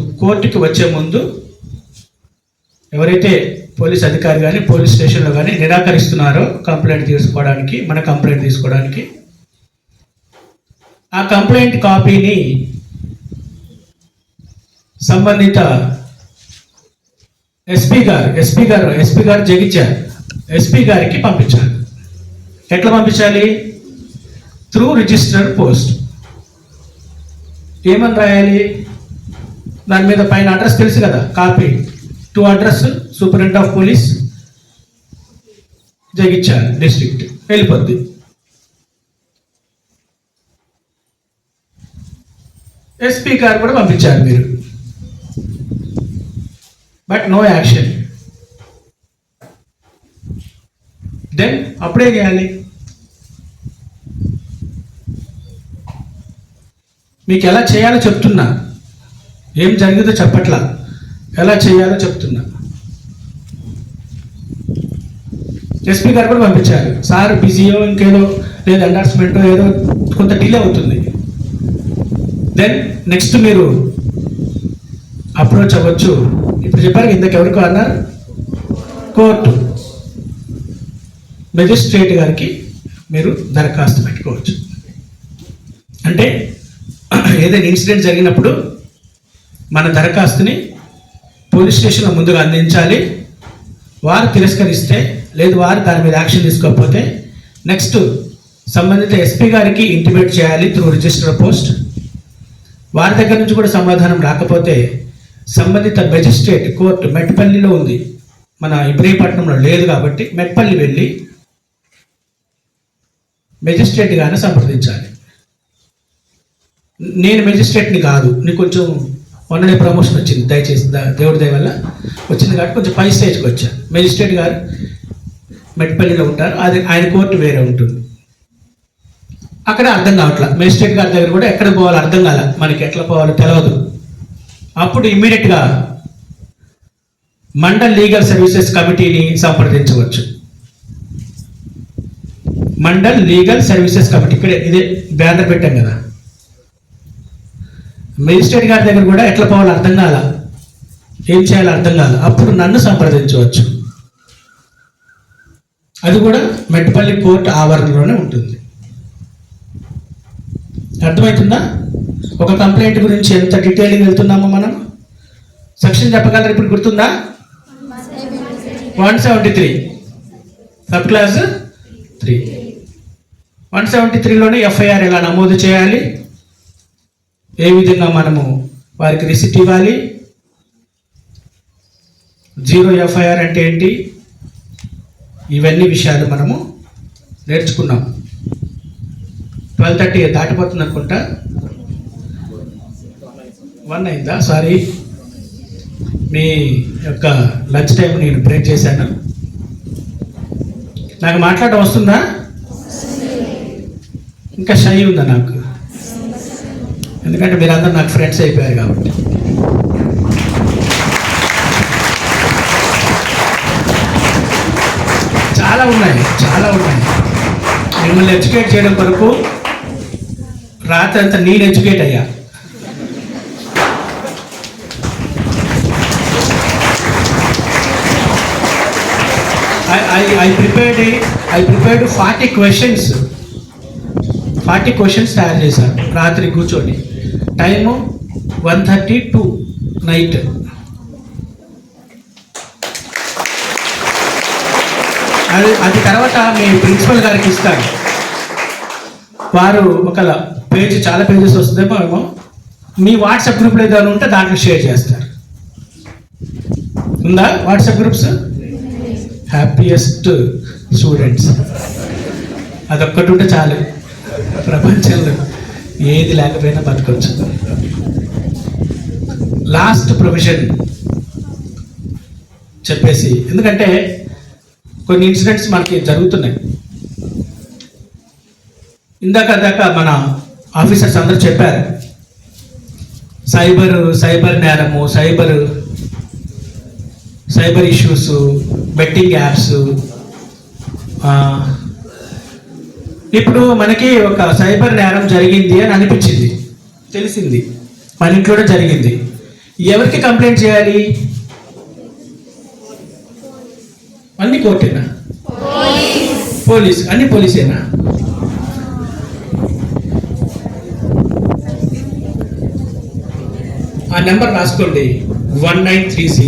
B: ఎవరైతే పోలీస్ అధికారి కానీ పోలీస్ స్టేషన్లో కానీ నిరాకరిస్తున్నారో కంప్లైంట్ తీసుకోవడానికి, మన కంప్లైంట్ తీసుకోవడానికి, ఆ కంప్లైంట్ కాపీని సంబంధిత ఎస్పీ గారు జగిత్యాల ఎస్పీ గారికి పంపించాలి. ఎట్లా పంపించాలి? Through registered post. ఏమని రాయాలి? దాని మీద పైన అడ్రస్ తెలుసు కదా, copy to address superintendent of police Jagtial district వెళ్ళిపోద్ది. ఎస్పీ గారు కూడా పంపించారు మీరు, బట్ నో యాక్షన్. దెన్ అప్పుడే చేయాలి. మీకు ఎలా చేయాలో చెప్తున్నా, ఏం జరిగిందో చెప్పట్లా, ఎలా చేయాలో చెప్తున్నా. ఎస్పీ గారు కూడా పంపించారు, సార్ బిజీయో ఇంకేదో లేదు ఎండార్స్మెంటో ఏదో కొంత డిలే అవుతుంది. దెన్ నెక్స్ట్ మీరు అప్రోచ్ అవ్వచ్చు. ఇప్పుడు చెప్పారు ఇందాక ఎవరికి అన్నారు, కోర్టు మెజిస్ట్రేట్ గారికి మీరు దరఖాస్తు పెట్టుకోవచ్చు. అంటే ఏదైనా ఇన్సిడెంట్ జరిగినప్పుడు మన దరఖాస్తుని పోలీస్ స్టేషన్లో ముందుగా అందించాలి. వారు తిరస్కరిస్తే, లేదు వారు దాని మీద యాక్షన్ తీసుకోకపోతే నెక్స్ట్ సంబంధిత ఎస్పీ గారికి ఇంటిమేట్ చేయాలి త్రూ రిజిస్టర్ పోస్ట్. వారి దగ్గర నుంచి కూడా సమాధానం రాకపోతే సంబంధిత మెజిస్ట్రేట్ కోర్టు మెట్పల్లిలో ఉంది, మన ఇబ్రహీంపట్నంలో లేదు కాబట్టి మెట్పల్లి వెళ్ళి మెజిస్ట్రేట్ గారిని సంప్రదించాలి. నేను మెజిస్ట్రేట్ని కాదు, నీకు కొంచెం మొన్ననే ప్రమోషన్ వచ్చింది, దయచేసి దేవుడి దయ వల్ల వచ్చింది కాబట్టి కొంచెం పై స్టేజ్కి వచ్చాను. మెజిస్ట్రేట్ గారు మెట్పల్లిలో ఉంటారు, అది ఆయన కోర్టు వేరే ఉంటుంది. అక్కడ అర్థం కావట్లా, మెజిస్ట్రేట్ గారి దగ్గర కూడా ఎక్కడ పోవాలో అర్థం కాల, మనకి ఎట్లా పోవాలో తెలియదు. అప్పుడు ఇమ్మీడియట్గా మండల్ లీగల్ సర్వీసెస్ కమిటీని సంప్రదించవచ్చు. మండల్ లీగల్ సర్వీసెస్ కమిటీ, ఇక్కడే ఇదే బ్యానర్ పెట్టాం కదా. మెజిస్ట్రేట్ గారి దగ్గర కూడా ఎట్లా పోవాలో అర్థం కాల, ఏం చేయాలో అర్థం కాల, అప్పుడు నన్ను సంప్రదించవచ్చు. అది కూడా మెట్పల్లి కోర్టు ఆవరణలోనే ఉంటుంది. అర్థమవుతుందా? ఒక కంప్లైంట్ గురించి ఎంత డీటెయిలింగ్ వెళ్తున్నామో మనం. సెక్షన్ చెప్పగలరు ఇప్పుడు, గుర్తుందా? 173 సబ్ క్లాస్ 3. 173లోనే ఎఫ్ఐఆర్ ఎలా నమోదు చేయాలి, ఏ విధంగా మనము వారికి రిసిప్ట్ ఇవ్వాలి, 0 ఎఫ్ఐఆర్ అంటే ఏంటి, ఇవన్నీ విషయాలు మనము నేర్చుకున్నాం. 12:30 దాటిపోతుంది అనుకుంటా. 1 అయిందా? సారీ, మీ యొక్క లంచ్ టైం నేను బ్రేక్ చేశాను. నాకు మాట్లాడడం వస్తుందా? ఇంకా షై ఉందా నాకు? ఎందుకంటే మీరందరూ నాకు ఫ్రెండ్స్ అయిపోయారు కాబట్టి. చాలా ఉన్నాయి. మిమ్మల్ని ఎడ్యుకేట్ చేయడం కొరకు రాత్రి అంతా నేను ఎడ్యుకేట్ అయ్యా. I prepared 40 questions తయారు చేశాను రాత్రి కూర్చొని. Time 1:30 to night. అది తర్వాత మీ ప్రిన్సిపల్ గారికి ఇస్తాను. వారు ఒక పేజ్, చాలా పేజెస్ వస్తుందేమో, మీ వాట్సాప్ గ్రూప్లో ఏదైనా ఉంటే దాంట్లో షేర్ చేస్తారు. ఉందా వాట్సాప్ గ్రూప్స్? హ్యాపీయెస్ట్ స్టూడెంట్స్ అదొక్కటి ఉంటే చాలు, ప్రపంచంలో ఏది లేకపోయినా బతకొచ్చు. లాస్ట్ ప్రొవిజన్ చెప్పేసి, ఎందుకంటే కొన్ని ఇన్సిడెంట్స్ మనకి జరుగుతున్నాయి. ఇందాక మన ఆఫీసర్స్ అందరూ చెప్పారు, సైబర్ నేరము, సైబర్ ఇష్యూస్, బెట్టింగ్ యాప్స్. ఇప్పుడు మనకి ఒక సైబర్ నేరం జరిగింది అని అనిపించింది, తెలిసింది, మన ఇంట్లోనే జరిగింది. ఎవరికి కంప్లైంట్ చేయాలి? అన్ని కోర్టేనా? పోలీస్, అన్ని పోలీసేనా? ఆ నెంబర్ రాసుకోండి, 1930.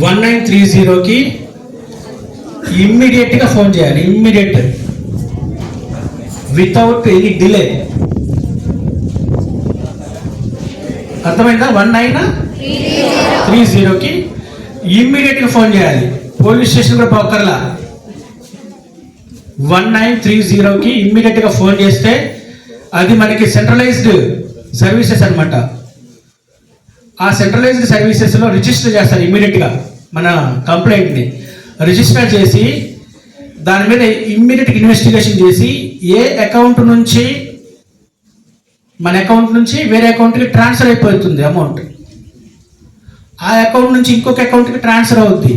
B: 1930కి ఇమ్మీడియట్గా ఫోన్ చేయాలి, ఇమ్మీడియట్, వితౌట్ ఎనీ డిలే. అర్థమైందా? 1930కి ఇమ్మీడియట్గా ఫోన్ చేయాలి, పోలీస్ స్టేషన్ కూడా పోకర్లా. 1930కి ఇమ్మీడియట్గా ఫోన్ చేస్తే అది మనకి సెంట్రలైజ్డ్ సర్వీసెస్ అన్నమాట. ఆ సెంట్రలైజ్డ్ సర్వీసెస్లో రిజిస్టర్ చేస్తారు ఇమ్మీడియట్గా. మన కంప్లైంట్ని రిజిస్టర్ చేసి దాని మీద ఇమ్మీడియట్గా ఇన్వెస్టిగేషన్ చేసి ఏ అకౌంట్ నుంచి, మన అకౌంట్ నుంచి వేరే అకౌంట్కి ట్రాన్స్ఫర్ అయిపోతుంది అమౌంట్, ఆ అకౌంట్ నుంచి ఇంకొక అకౌంట్కి ట్రాన్స్ఫర్ అవుద్ది,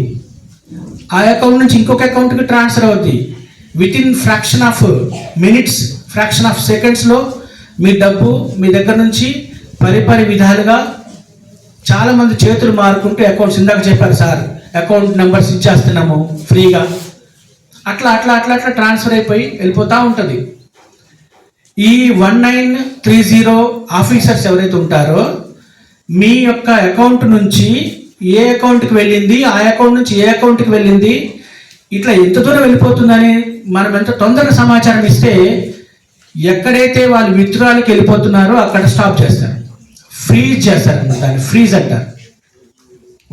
B: ఆ అకౌంట్ నుంచి ఇంకొక అకౌంట్కి ట్రాన్స్ఫర్ అవుద్ది. With in fraction of minutes, fraction of సెకండ్స్లో మీ డబ్బు మీ దగ్గర నుంచి పరిపరి విధాలుగా చాలామంది చేతులు మారుకుంటూ అకౌంట్స్, ఇందాక చెప్పారు సార్, అకౌంట్ నెంబర్స్ ఇచ్చేస్తున్నాము ఫ్రీగా, అట్లా అట్లా అట్లా అట్లా ట్రాన్స్ఫర్ అయిపోయి వెళ్ళిపోతూ ఉంటుంది. ఈ 1930 ఆఫీసర్స్ ఎవరైతే ఉంటారో మీ యొక్క అకౌంట్ నుంచి ఏ అకౌంట్కి వెళ్ళింది, ఆ అకౌంట్ నుంచి ఏ అకౌంట్కి వెళ్ళింది, ఇట్లా ఎంత దూరం వెళ్ళిపోతుందని మనం ఎంత తొందరగా సమాచారం ఇస్తే ఎక్కడైతే వాళ్ళు విత్డ్రాల్కి వెళ్ళిపోతున్నారో అక్కడ స్టాప్ చేస్తారు, ఫ్రీజ్ చేస్తారు. దాన్ని ఫ్రీజ్ అంటారు.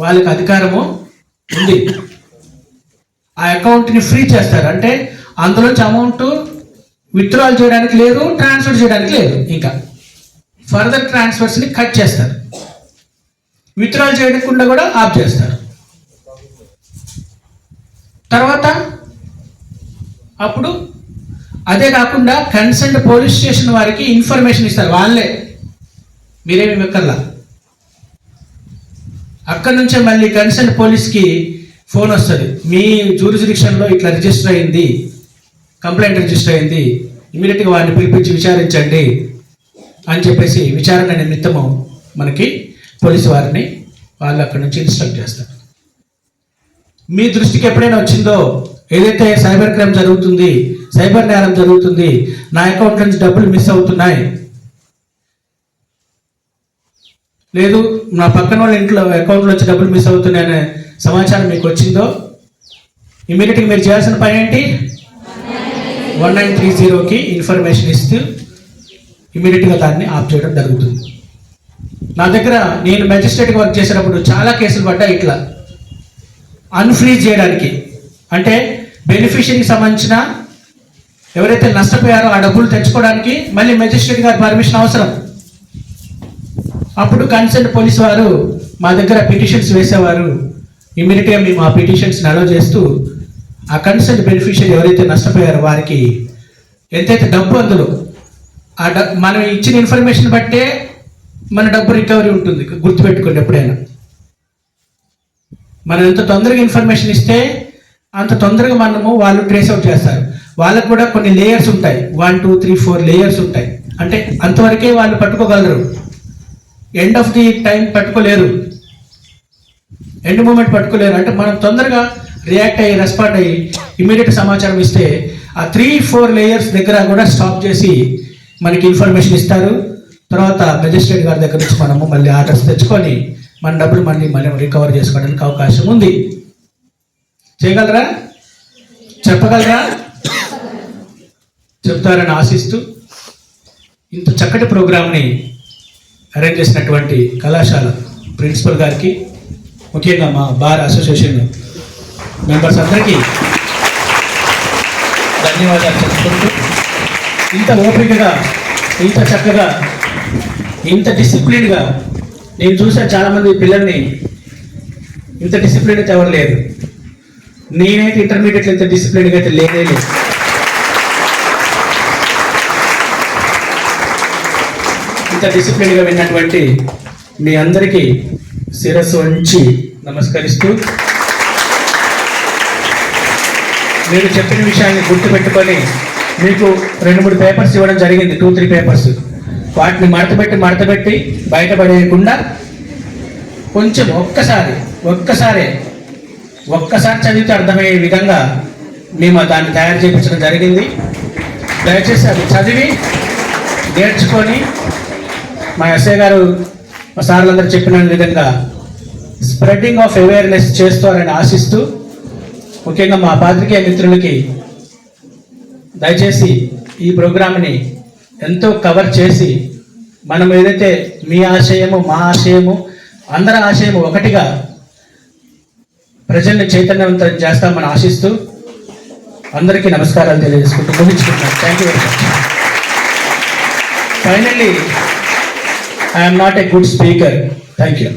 B: వాళ్ళకి అధికారము ఉంది, ఆ అకౌంట్ని ఫ్రీజ్ చేస్తారు. అంటే అందులోంచి అమౌంట్ విత్డ్రాల్ చేయడానికి లేదు, ట్రాన్స్ఫర్ చేయడానికి లేదు, ఇంకా ఫర్దర్ ట్రాన్స్ఫర్స్ని కట్ చేస్తారు, విత్డ్రాల్ చేయకుండా కూడా ఆఫ్ చేస్తారు. తర్వాత అప్పుడు అదే కాకుండా కన్సర్న్ పోలీస్ స్టేషన్ వారికి ఇన్ఫర్మేషన్ ఇస్తారు వాళ్ళే, మీరేమి వెక్కర్లా. అక్కడి నుంచే మళ్ళీ కన్సర్న్ పోలీస్కి ఫోన్ వస్తుంది, మీ జ్యూరిస్డిక్షన్లో ఇట్లా రిజిస్టర్ అయింది, కంప్లైంట్ రిజిస్టర్ అయింది, ఇమీడియట్గా వారిని పిలిపించి విచారించండి అని చెప్పేసి విచారణ నిమిత్తము మనకి పోలీసు వారిని వాళ్ళు అక్కడి నుంచి ఇన్స్ట్రక్ట్ చేస్తారు. మీ దృష్టికి ఎప్పుడైనా వచ్చిందో ఏదైతే సైబర్ క్రైమ్ జరుగుతుంది, సైబర్ నేరం జరుగుతుంది, నా అకౌంట్ నుంచి డబ్బులు మిస్ అవుతున్నాయి, లేదు నా పక్కన వాళ్ళ ఇంట్లో అకౌంట్లో వచ్చి డబ్బులు మిస్ అవుతున్నాయి అనే సమాచారం మీకు వచ్చిందో ఇమీడియట్గా మీరు చేయాల్సిన పని ఏంటి? 1930కి ఇన్ఫర్మేషన్ ఇస్తూ ఇమీడియట్గా దాన్ని ఆఫ్ చేయడం జరుగుతుంది. నా దగ్గర నేను మెజిస్ట్రేట్గా వర్క్ చేసేటప్పుడు చాలా కేసులు పడ్డాయి ఇట్లా అన్ఫ్రీజ్ చేయడానికి. అంటే బెనిఫిషరీకి సంబంధించిన ఎవరైతే నష్టపోయారో ఆ డబ్బులు తెచ్చుకోవడానికి మళ్ళీ మెజిస్ట్రేట్ గారి పర్మిషన్ అవసరం. అప్పుడు కన్సర్న్ పోలీస్ వారు మా దగ్గర పిటిషన్స్ వేసేవారు. ఇమీడియట్గా మేము ఆ పిటిషన్స్ని అలౌ చేస్తూ ఆ కన్సర్న్ బెనిఫిషరీ ఎవరైతే నష్టపోయారో వారికి ఎంతైతే డబ్బు అందులో మనం ఇచ్చిన ఇన్ఫర్మేషన్ బట్టే మన డబ్బు రికవరీ ఉంటుంది. గుర్తుపెట్టుకోండి, ఎప్పుడైనా మనం ఎంత తొందరగా ఇన్ఫర్మేషన్ ఇస్తే అంత తొందరగా మనము వాళ్ళు ట్రేస్ అవుట్ చేస్తారు. వాళ్ళకు కూడా కొన్ని లేయర్స్ ఉంటాయి, 1 2 3 4 లేయర్స్ ఉంటాయి. అంటే అంతవరకే వాళ్ళు పట్టుకోగలరు, ఎండ్ ఆఫ్ ది టైం పట్టుకోలేరు, ఎండ్ మూమెంట్ పట్టుకోలేరు. అంటే మనం తొందరగా రియాక్ట్ అయ్యి రెస్పాండ్ అయ్యి ఇమీడియట్ సమాచారం ఇస్తే ఆ 3-4 లేయర్స్ దగ్గర కూడా స్టాప్ చేసి మనకి ఇన్ఫర్మేషన్ ఇస్తారు. తర్వాత మెజిస్ట్రేట్ గారి దగ్గర నుంచి మనము మళ్ళీ ఆర్డర్స్ తెచ్చుకొని మన డబ్బులు మళ్ళీ రికవర్ చేసుకోవడానికి అవకాశం ఉంది. చేయగలరా? చెప్పగలరా? చెప్తారని ఆశిస్తూ ఇంత చక్కటి ప్రోగ్రామ్ని అరేంజ్ చేసినటువంటి కళాశాల ప్రిన్సిపల్ గారికి, ముఖ్యంగా మా బార్ అసోసియేషన్ మెంబర్స్ అందరికీ ధన్యవాదాలు చెప్పుకుంటూ, ఇంత ఓపికగా, ఇంత చక్కగా, ఇంత డిసిప్లిన్గా నేను చూసాను చాలామంది పిల్లల్ని, ఇంత డిసిప్లిన్ అయితే ఎవరు లేరు. నేనైతే ఇంటర్మీడియట్లో ఇంత డిసిప్లిన్గా అయితే లేనే లేదు. ఇంత డిసిప్లిన్గా విన్నటువంటి మీ అందరికీ శిరస్సు వంచి నమస్కరిస్తూ, మీరు చెప్పిన విషయాన్ని గుర్తుపెట్టుకొని మీకు 2-3 పేపర్స్ ఇవ్వడం జరిగింది, 2-3 పేపర్స్. వాటిని మడతపెట్టి బయటపడేయకుండా కొంచెం ఒక్కసారి చదివితే అర్థమయ్యే విధంగా మేము దాన్ని తయారు చేయించడం జరిగింది. దయచేసి అది చదివి నేర్చుకొని మా ఎస్ఐ గారు మా సార్లందరూ చెప్పిన విధంగా స్ప్రెడ్డింగ్ ఆఫ్ అవేర్నెస్ చేస్తారని ఆశిస్తూ, ముఖ్యంగా మా పాత్రికేయ మిత్రులకి దయచేసి ఈ ప్రోగ్రామ్ని ఎంతో కవర్ చేసి మనం ఏదైతే మీ ఆశయము మా ఆశయము అందరి ఆశయము ఒకటిగా ప్రజల్ని చైతన్యవంతం చేస్తామని ఆశిస్తూ అందరికీ నమస్కారాలు తెలియజేసుకుంటూ ముగించుకుంటున్నాను. Thank you very much. Finally I'm not a good speaker. Thank you.